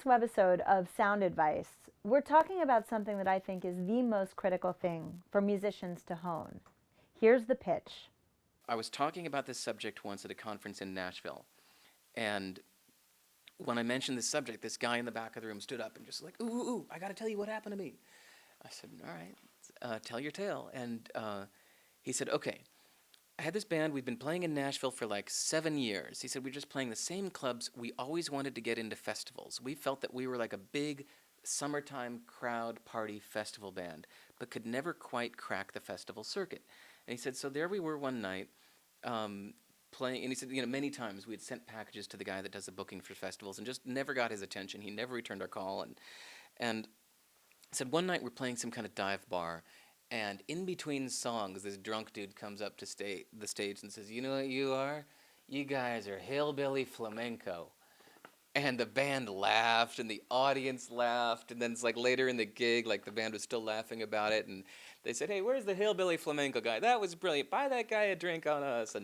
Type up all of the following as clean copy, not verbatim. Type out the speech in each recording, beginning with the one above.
webisode of Sound Advice, we're talking about something that I think is the most critical thing for musicians to hone. Here's the pitch. I was talking about this subject once at a conference in Nashville, and when I mentioned this subject, this guy in the back of the room stood up and just like, ooh, I got to tell you what happened to me. I said, all right, tell your tale. And he said, okay, I had this band. We'd been playing in Nashville for like 7 years. He said, we were just playing the same clubs. We always wanted to get into festivals. We felt that we were like a big summertime crowd party festival band, but could never quite crack the festival circuit. And he said, so there we were one night playing, and he said, many times we had sent packages to the guy that does the booking for festivals and just never got his attention. He never returned our call. And said one night we're playing some kind of dive bar, and in between songs, this drunk dude comes up to the stage and says, you know what you are? You guys are hillbilly flamenco. And the band laughed, and the audience laughed, and then it's like later in the gig, like the band was still laughing about it, and they said, hey, where's the hillbilly flamenco guy? That was brilliant. Buy that guy a drink on us.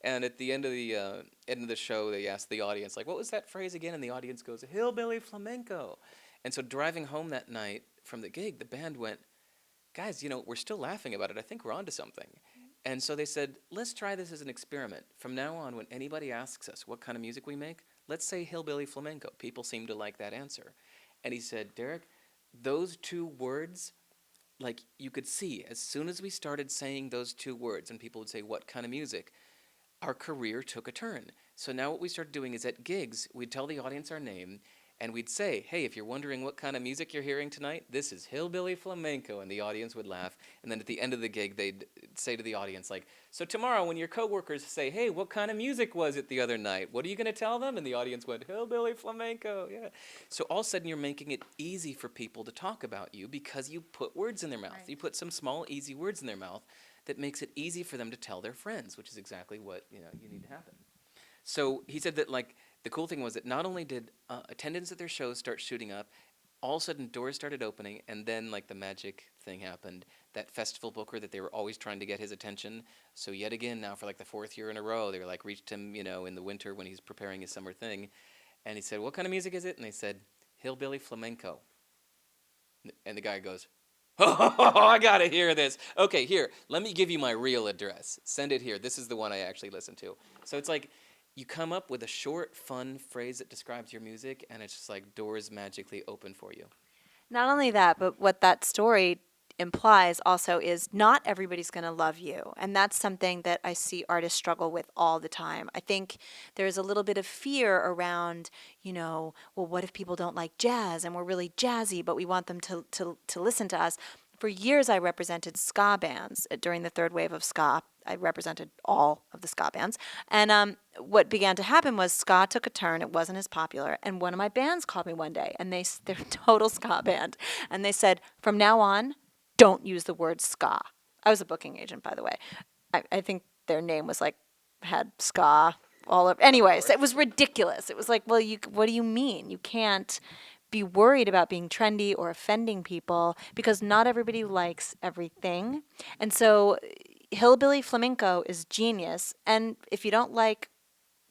And at the end of the show, they asked the audience, like, what was that phrase again? And the audience goes, hillbilly flamenco. And so driving home that night from the gig, the band went, guys, we're still laughing about it. I think we're onto something. And so they said, let's try this as an experiment. From now on, when anybody asks us what kind of music we make, let's say hillbilly flamenco. People seem to like that answer. And he said, Derek, those two words, like you could see, as soon as we started saying those two words and people would say, what kind of music, our career took a turn. So now what we started doing is at gigs, we'd tell the audience our name, and we'd say, hey, if you're wondering what kind of music you're hearing tonight, this is hillbilly flamenco, and the audience would laugh. And then at the end of the gig, they'd say to the audience, like, so tomorrow when your coworkers say, hey, what kind of music was it the other night? What are you going to tell them? And the audience went, hillbilly flamenco, yeah. So all of a sudden, you're making it easy for people to talk about you because you put words in their mouth. Right. You put some small, easy words in their mouth that makes it easy for them to tell their friends, which is exactly what you need to happen. So he said that, like, the cool thing was that not only did attendance at their shows start shooting up, all of a sudden doors started opening, and then like the magic thing happened. That festival booker that they were always trying to get his attention. So yet again, now for like the 4th year in a row, they were like reached him, in the winter when he's preparing his summer thing, and he said, "What kind of music is it?" And they said, "Hillbilly flamenco." And the guy goes, "Oh, I gotta hear this. Okay, here, let me give you my real address. Send it here. This is the one I actually listen to." So it's like, you come up with a short, fun phrase that describes your music, and it's just like doors magically open for you. Not only that, but what that story implies also is not everybody's going to love you. And that's something that I see artists struggle with all the time. I think there's a little bit of fear around, well, what if people don't like jazz and we're really jazzy, but we want them to listen to us? For years, I represented ska bands during the third wave of ska. I represented all of the ska bands. And what began to happen was ska took a turn. It wasn't as popular. And one of my bands called me one day, and they're a total ska band. And they said, from now on, don't use the word ska. I was a booking agent, by the way. I think their name was had ska all over. Anyways, it was ridiculous. It was like, well, what do you mean? You can't be worried about being trendy or offending people because not everybody likes everything. And so hillbilly flamenco is genius. And if you don't like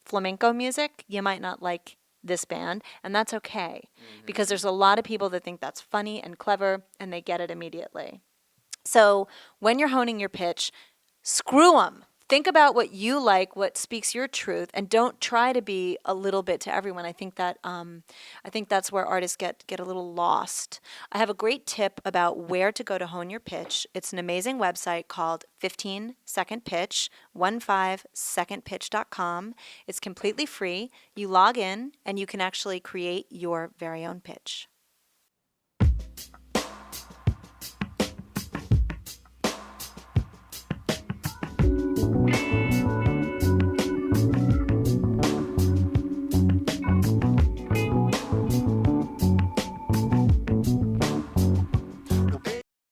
flamenco music, you might not like this band, and that's okay. Mm-hmm. Because there's a lot of people that think that's funny and clever, and they get it immediately. So when you're honing your pitch, screw them. Think about what you like, what speaks your truth, and don't try to be a little bit to everyone. I think that's where artists get a little lost. I have a great tip about where to go to hone your pitch. It's an amazing website called 15 Second Pitch, 15secondpitch.com. It's completely free. You log in, and you can actually create your very own pitch.